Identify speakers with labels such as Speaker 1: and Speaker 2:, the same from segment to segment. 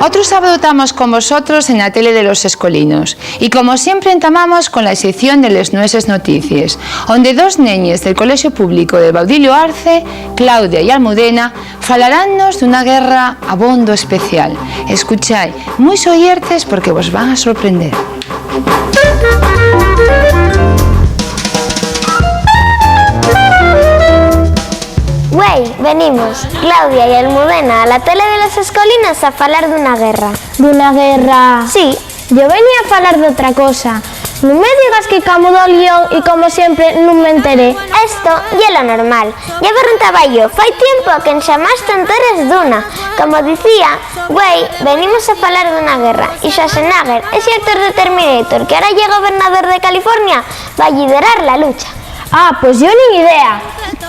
Speaker 1: Otro sábado estamos con vosotros en la tele de los escolinos y como siempre entamamos con la sección de les nueses noticias, donde dos neñes del Colegio Público de Baudilio Arce, Claudia y Almudena, falaránnos de una guerra abondo especial. Escucháis, muy oyertes porque vos van a sorprender.
Speaker 2: Güey, venimos, Claudia y Almudena, a la tele de las escolinas a falar d'una guerra.
Speaker 3: D'una guerra?
Speaker 2: Sí.
Speaker 3: Yo venía a falar de otra cosa. Non me digas que camudó o Lión y como siempre non me enteré.
Speaker 2: Esto é lo normal. Ya preguntaba yo, fai tiempo que en xamás te enteres d'una. Como dicía, güey, venimos a falar d'una guerra. Y Schwarzenegger, ese actor de Terminator que ahora llega gobernador de California, va a liderar la lucha.
Speaker 3: Ah, pues yo ni idea.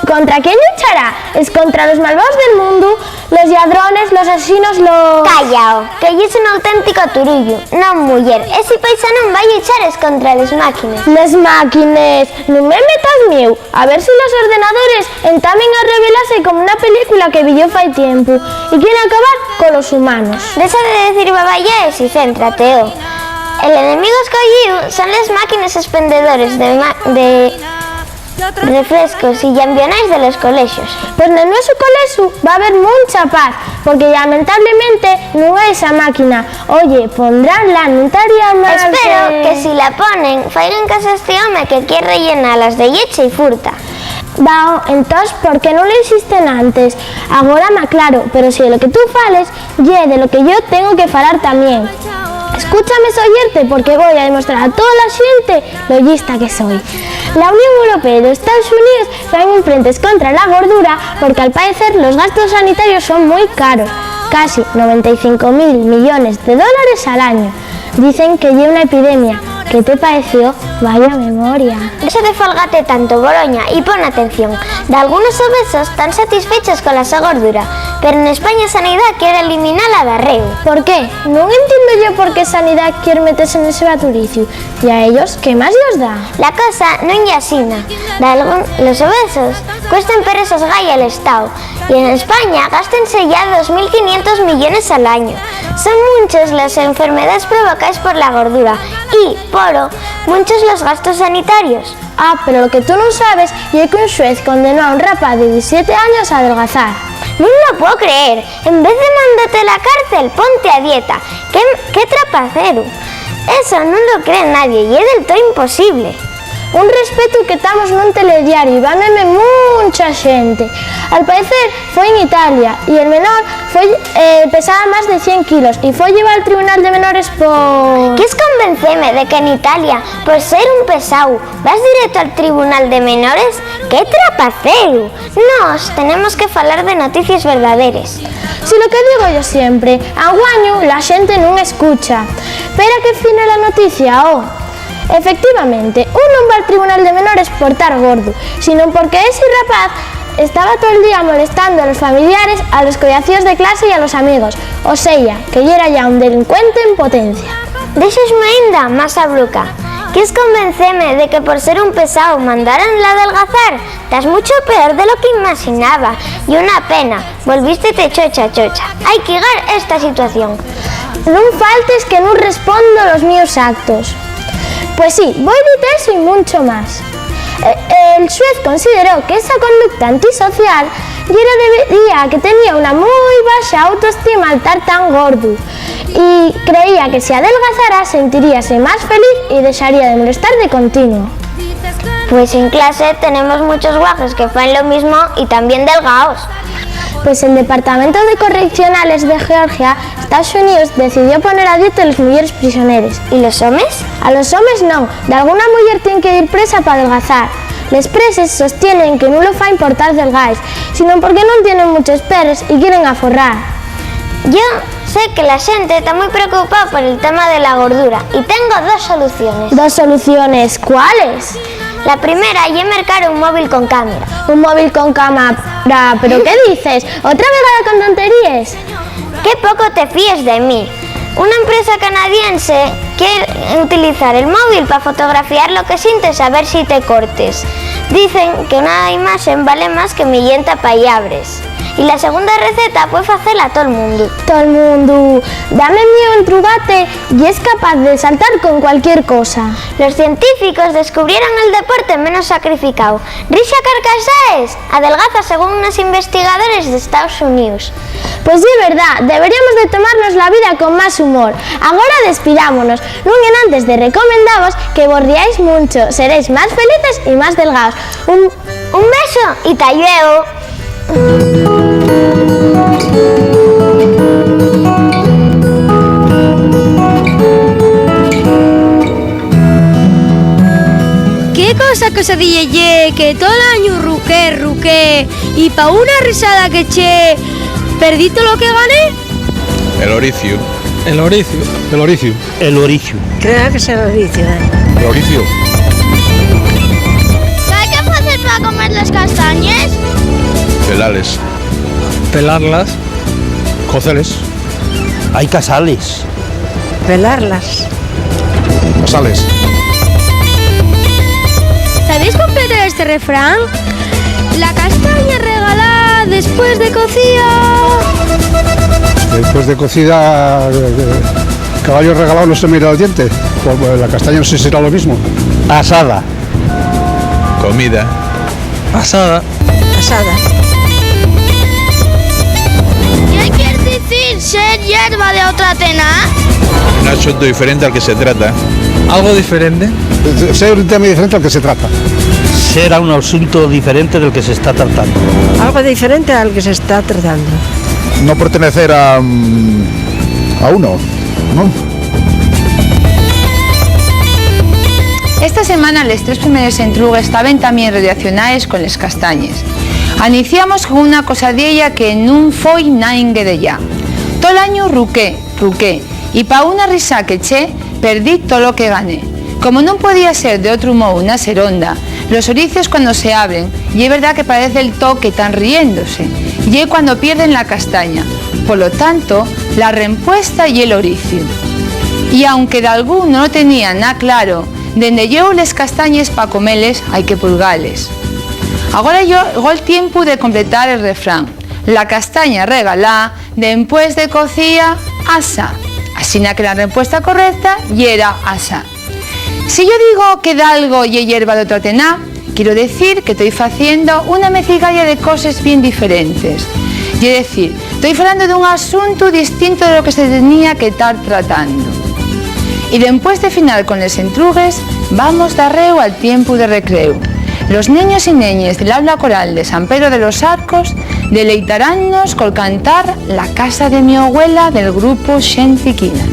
Speaker 3: ¿Contra quién luchará? ¿Es contra los malvados del mundo? ¿Los ladrones, los asesinos, los...?
Speaker 2: Callao, que ell es un auténtico turullo. No, muller, ese paisano va a luchar es contra les máquines.
Speaker 3: Les máquines, no me metas mieu. A ver si los ordenadores entamen a revelarse como una película que vi yo fai tiempo y quieren acabar con los humanos.
Speaker 2: Deja de decir baballaes y céntrate, oh. El enemigo escollido son les máquines expendedores de refrescos y llambionais de los colegios.
Speaker 3: Pues en nuestro colegio va a haber mucha paz, porque lamentablemente no hay esa máquina. Oye, pondránla, no estaría mal.
Speaker 2: Espero que si la ponen, faigan caso a este hombre que quiere rellenarlas de leche y fruta.
Speaker 3: Va, entonces, ¿por qué no lo hiciste antes? Ahora me aclaro, pero si de lo que tú fales, de lo que yo tengo que falar también. Escúchame oyerte porque voy a demostrar a toda la gente lo lista que soy. La Unión Europea y los Estados Unidos están en frentes contra la gordura porque al parecer los gastos sanitarios son muy caros, casi 95.000 millones de dólares al año. Dicen que lleva una epidemia. ¿Qué te pareció? Vaya memoria.
Speaker 2: Eso de folgate tanto, Boroña, y pon atención. De algunos obesos están satisfechos con la gordura, pero en España Sanidad quiere eliminarla de arreo.
Speaker 3: ¿Por qué? No entiendo yo por qué Sanidad quiere meterse en ese baturicio. ¿Y a ellos qué más les da?
Speaker 2: La cosa no es asina. Los obesos cuestan peresos gay al Estado y en España gástense ya 2.500 millones al año. Son muchas las enfermedades provocadas por la gordura y, poro, muchos los gastos sanitarios.
Speaker 3: Ah, pero lo que tú no sabes es que un juez condenó a un rapaz de 17 años a adelgazar.
Speaker 2: No lo puedo creer. En vez de mandarte a la cárcel, ponte a dieta. ¡Qué trapacero! Eso no lo cree nadie y es del todo imposible.
Speaker 3: Un respeto que estamos nun telediario y va a verme mucha gente. Al parecer fue en Italia y el menor pesaba más de 100 kilos y fue llevado al tribunal de menores por...
Speaker 2: ¿Quieres convencerme de que en Italia, por ser un pesado, vas directo al tribunal de menores? ¡Qué trapacero! Nos tenemos que falar de noticias verdaderas.
Speaker 3: Si lo que digo yo siempre, anguaño la gente no escucha. Pero que fina la noticia, oh. Efectivamente, uno no va al tribunal de menores por estar gordo, sino porque ese rapaz estaba todo el día molestando a los familiares, a los collacións de clase y a los amigos, o sea, que era ya un delincuente en potencia.
Speaker 2: Deixesme ainda más a bruca. ¿Quieres convencerme de que por ser un pesado mandaran la adelgazar? Estás mucho peor de lo que imaginaba. Y una pena, volvístete chocha. Hay que llegar a esta situación.
Speaker 3: No faltes que no respondo los míos actos. Pues sí, voy de eso y mucho más. El juez consideró que esa conducta antisocial debería que tenía una muy baja autoestima al estar tan gordo y creía que si adelgazara sentiríase más feliz y dejaría de molestar de continuo.
Speaker 2: Pues en clase tenemos muchos guajes que fan lo mismo y también delgados.
Speaker 3: Pues el Departamento de Correccionales de Georgia, Estados Unidos, decidió poner a dieta a los mujeres prisioneros.
Speaker 2: ¿Y los hombres?
Speaker 3: A los hombres no, de alguna mujer tienen que ir presa para adelgazar. Les preses sostienen que no lo fain por estar delgados, sino porque no tienen muchos peres y quieren aforrar.
Speaker 2: Yo sé que la gente está muy preocupada por el tema de la gordura y tengo dos soluciones.
Speaker 3: ¿Dos soluciones? ¿Cuáles?
Speaker 2: La primera es mercar un móvil con cámara.
Speaker 3: ¿Un móvil con cámara? ¿Pero qué dices? ¿Otra vez con tonterías?
Speaker 2: ¡Qué poco te fíes de mí! Una empresa canadiense quiere utilizar el móvil para fotografiar lo que sientes a ver si te cortes. Dicen que una imagen vale más que millenta payabres. y la segunda receta puede hacerla a todo el mundo.
Speaker 3: Todo el mundo. Dame mío entrugate y es capaz de saltar con cualquier cosa.
Speaker 2: Los científicos descubrieron el deporte menos sacrificado. Risha Carcasaes adelgaza según unos investigadores de Estados Unidos.
Speaker 3: Pues sí, verdad, deberíamos de tomarnos la vida con más humor. Ahora despidámonos, no bien antes de recomendaros que vos riáis mucho, seréis más felices y más delgados.
Speaker 2: Un beso y talleo.
Speaker 4: ¿Qué cosa dije que todo el año ruqué y pa' una risada que eché perdí todo lo que gané?
Speaker 5: El oricio.
Speaker 6: El oricio.
Speaker 7: El oricio.
Speaker 8: El oricio.
Speaker 9: Creo que es el oricio.
Speaker 7: El oricio.
Speaker 2: ¿Qué hay que hacer para comer las castañas?
Speaker 5: Pelales.
Speaker 6: Pelarlas.
Speaker 7: Coceles.
Speaker 8: Hay casales.
Speaker 9: Pelarlas.
Speaker 7: Casales.
Speaker 4: ¿Sabéis completar este refrán? La castaña regalada después de cocida.
Speaker 7: Después de cocida, caballo regalado no se mira al diente. Pues la castaña no sé si será lo mismo.
Speaker 8: Asada.
Speaker 5: Comida.
Speaker 6: Asada.
Speaker 9: Asada.
Speaker 2: ¿Qué quiere decir ser hierba de otra tena?
Speaker 5: Un asunto diferente al que se trata.
Speaker 6: Algo diferente.
Speaker 7: Ser un tema diferente al que se trata.
Speaker 8: Será un asunto diferente del que se está tratando.
Speaker 9: Algo diferente al que se está tratando.
Speaker 7: No pertenecer a uno, ¿no?
Speaker 1: Esta semana los tres primeros entrugues estaban también relacionados con las castañas. Iniciamos con una cosa de ella que no fue naingue de ya. Todo el año ruqué, y pa' una risa que eché, perdí todo lo que gané. Como no podía ser de otro modo una seronda, los oricios cuando se abren, y es verdad que parece el to que están riéndose, y es cuando pierden la castaña. Por lo tanto, la respuesta y el oricio. Y aunque de alguno no tenía nada claro, dende llevo les castañas pa' comeles hay que pulgales. Ahora llegó el tiempo de completar el refrán. La castaña regalá, después de cocía, asa. Así que la respuesta correcta y era asa. Si yo digo que da algo y hierba de otra tená, quiero decir que estoy haciendo una mezcla de cosas bien diferentes. Y es decir, estoy hablando de un asunto distinto de lo que se tenía que estar tratando. Y después de final con los entrugues, vamos de arreo al tiempo de recreo. Los niños y niñas del aula coral de San Pedro de los Arcos deleitaránnos con cantar La casa de mi abuela del grupo Xentiquina.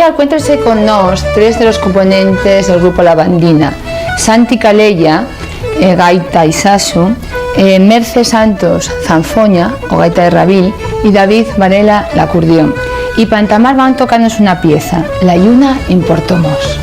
Speaker 1: Encuéntrense con nos tres de los componentes del grupo La Bandina: Santi Calella, gaita y sasu, Merce Santos, zanfoña o gaita de rabil, y David Varela, la acordeón. y para entamar van a tocarnos una pieza, La Lluna en Portomós.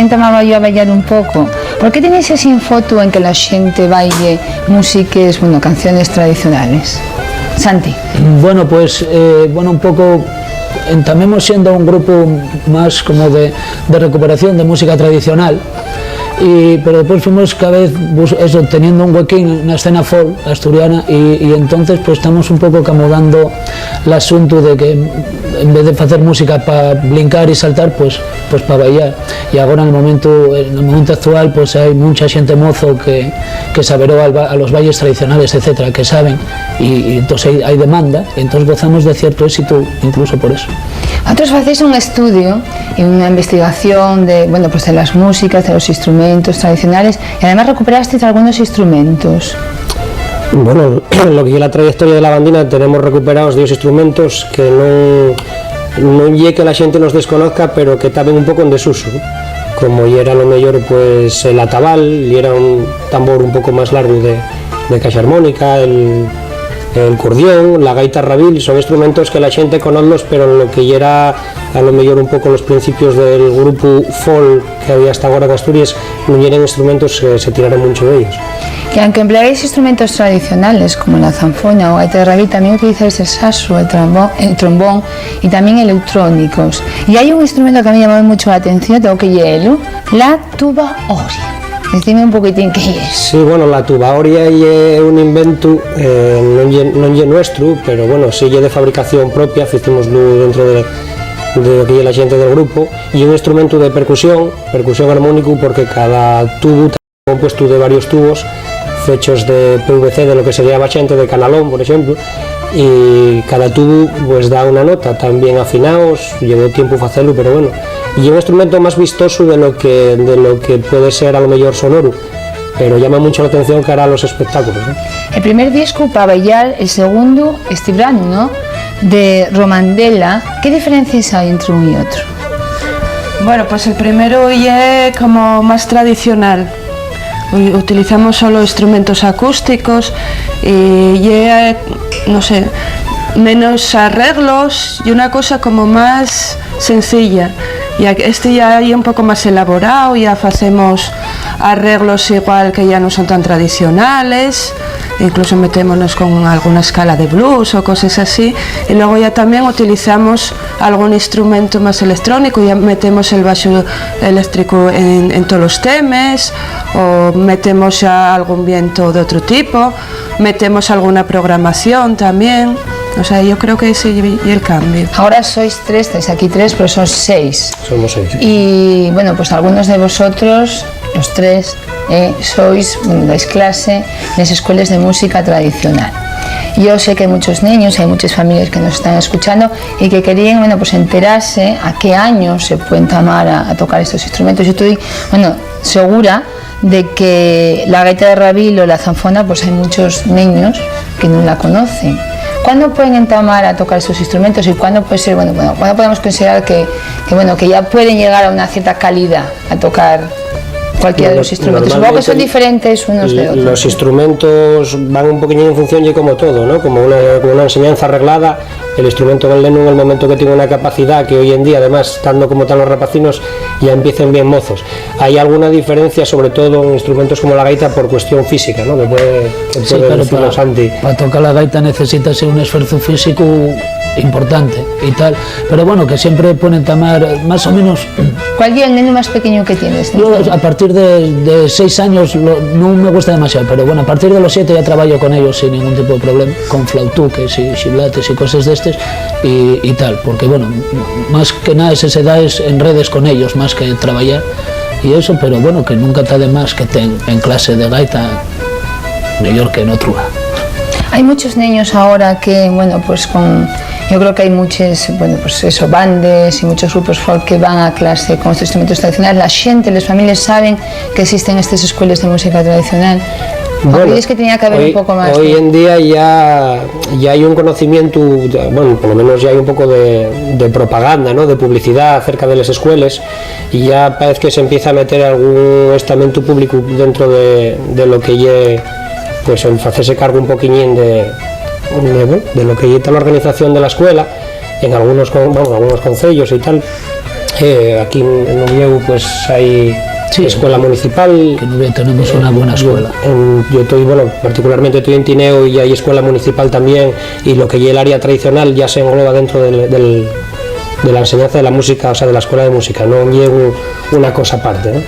Speaker 1: Entamaba yo a bailar un pouco. Por que tenéis así en foto en que la xente baile músicas, bueno, canciones tradicionales? Santi.
Speaker 10: Bueno, pues, un poco entamemos siendo un grupo más como de recuperación de música tradicional, pero después fuimos cada vez teniendo un huequín en la escena folk asturiana y entonces pues estamos un poco acomodando el asunto de que en vez de hacer música para brincar y saltar, pues para bailar. Y ahora en el momento actual pues hay mucha gente mozo que saberó a los bailes tradicionales, etcétera, que saben, y entonces hay demanda, y entonces gozamos de cierto éxito incluso por eso.
Speaker 1: Vosotros hacéis un estudio y una investigación de las músicas, de los instrumentos tradicionales, y además recuperasteis algunos instrumentos.
Speaker 11: Bueno, lo que es la trayectoria de la bandina, tenemos recuperados 10 instrumentos que non lle que la xente los desconozca, pero que taben un pouco en desuso, como era lo mellor pues el atabal, y era un tambor un pouco máis largo de caixa armónica, el cordión, la gaita rabil, son instrumentos que la xente conozlos, pero en lo que era a lo mellor un pouco los principios del grupo folk que había hasta agora en Asturias, non eran instrumentos que se tiraron mucho de ellos.
Speaker 1: Que aunque empleáis instrumentos tradicionales como la zanfona o gaita de rabil, también utilizáis el saxo, el trombón y también electrónicos. Y hay un instrumento que a mí me llamó mucho la atención, tengo que hielo, la tuba oria. Dime un poquitín qué es.
Speaker 11: Sí, bueno, la tuba oria é un invento, non lle nuestro, pero bueno, sí lle de fabricación propia, hicimoslo dentro de que é la xente del grupo, e un instrumento de percusión armónico, porque cada tubo está compuesto de varios tubos fechos de PVC de lo que sería bachente de canalón, por ejemplo, y cada tubo pues da una nota, también afinados, llevó tiempo hacerlo, pero bueno, y es un instrumento más vistoso de lo que puede ser a lo mejor sonoro, pero llama mucho la atención cara a los espectáculos, ¿no?
Speaker 1: El primer disco para bailar, el segundo, Estibrano, ¿no?, de Romandela. ¿Qué diferencias hay entre uno y otro?
Speaker 12: Bueno, pues el primero ya es como más tradicional. Utilizamos solo instrumentos acústicos y ya, no sé, menos arreglos y una cosa como más sencilla. Y este ya hay un poco más elaborado, ya hacemos arreglos igual que ya no son tan tradicionales, incluso metémonos con alguna escala de blues o cosas así, y luego ya también utilizamos algún instrumento más electrónico, ya metemos el bajo eléctrico en todos los temas, o metemos ya algún viento de otro tipo, metemos alguna programación también. O sea, yo creo que ese y el cambio.
Speaker 1: Ahora sois tres, estáis aquí tres, pero sois 6.
Speaker 11: Somos 6.
Speaker 1: Y bueno, pues algunos de vosotros, los 3, sois, dais clase en las escuelas de música tradicional. Yo sé que hay muchos niños, hay muchas familias que nos están escuchando y que querían, bueno, pues enterarse a qué año se pueden tomar a tocar estos instrumentos. Yo estoy, bueno, segura de que la gaita de rabil o la zanfona, pues hay muchos niños que no la conocen. ¿Cuándo pueden entamar a tocar esos instrumentos y cuándo puede ser, cuándo podemos considerar que ya pueden llegar a una cierta calidad a tocar cualquiera de los instrumentos? Supongo que son diferentes unos de otros.
Speaker 11: Los instrumentos van un poquillo en función y como todo, ¿no? Como una enseñanza arreglada, el instrumento del neno en el momento que tiene una capacidad que hoy en día, además, estando como están los rapacinos, ya empiecen bien mozos. Hay alguna diferencia, sobre todo en instrumentos como la gaita, por cuestión física, ¿no? Que puede
Speaker 10: claro, para tocar la gaita necesitas un esfuerzo físico importante y tal, pero bueno, que siempre pueden tomar más o menos.
Speaker 1: ¿Cuál es el neno más pequeño que tienes?
Speaker 10: Yo a partir de 6 años no me gusta demasiado, pero bueno, a partir de los 7 ya trabajo con ellos sin ningún tipo de problema, con flautuques y chiblates y cosas de estos y tal, porque bueno, más que nada esas edades en redes con ellos, más que trabajar y eso, pero bueno, que nunca está de más que estén en clase de gaita mejor que en otro.
Speaker 1: Hay muchos niños ahora que, bueno, pues yo creo que hay muchos, bueno, pues eso, bandes y muchos grupos folk que van a clase con estos instrumentos tradicionales. La gente, las familias saben que existen estas escuelas de música tradicional. Bueno, es que tenía que haber un poco más.
Speaker 11: Hoy en día ya hay un conocimiento, bueno, por lo menos ya hay un poco de propaganda, ¿no? De publicidad acerca de las escuelas, y ya parece que se empieza a meter algún estamento público dentro de lo que ya, pues el hacerse cargo un poquillín de lo que está la organización de la escuela en algunos concellos y tal. Aquí en Oviedo pues hay escuela municipal,
Speaker 10: que en Oviedo tenemos una buena escuela.
Speaker 11: Yo estoy, particularmente estoy en Tineo y hay escuela municipal también, y lo que es el área tradicional ya se engloba dentro de la enseñanza de la música, o sea, de la escuela de música, no llevo una cosa aparte, ¿no?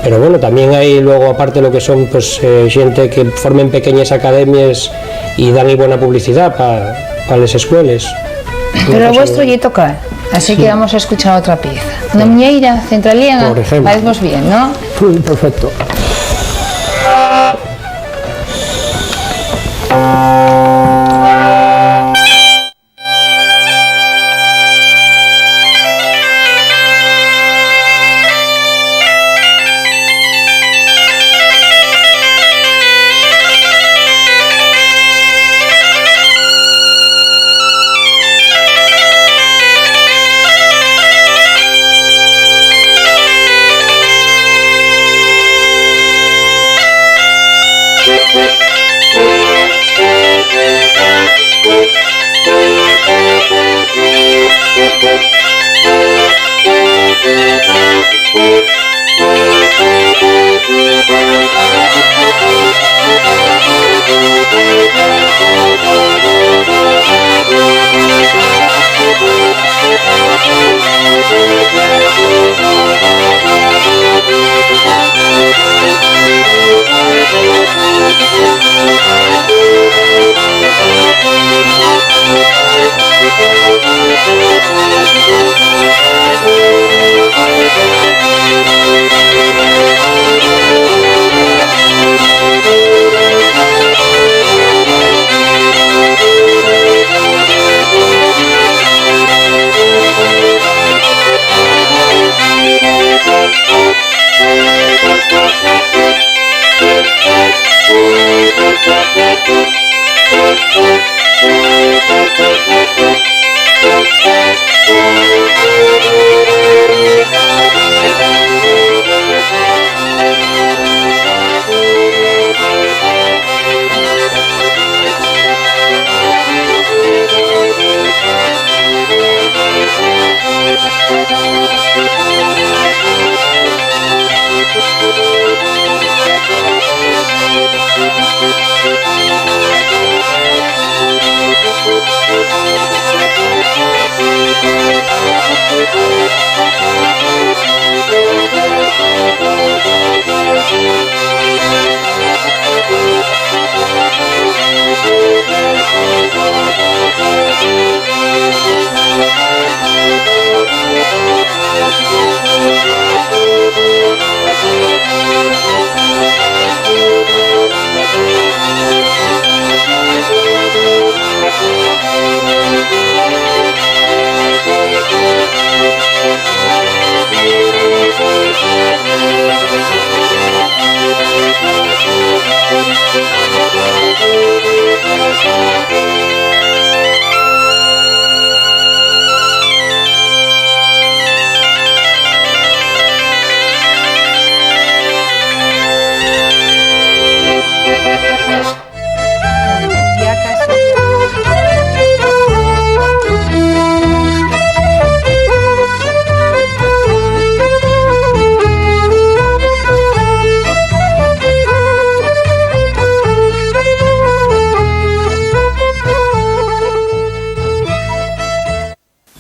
Speaker 11: Pero bueno, también hay luego aparte lo que son pues gente que formen pequeñas academias y dan buena publicidad para las escuelas.
Speaker 1: Pero lo vuestro y tocar, así que vamos a escuchar otra pieza. Una muñeira centraliana,
Speaker 11: por ejemplo.
Speaker 1: parece bien, ¿no?
Speaker 10: Perfecto.
Speaker 13: Thank you.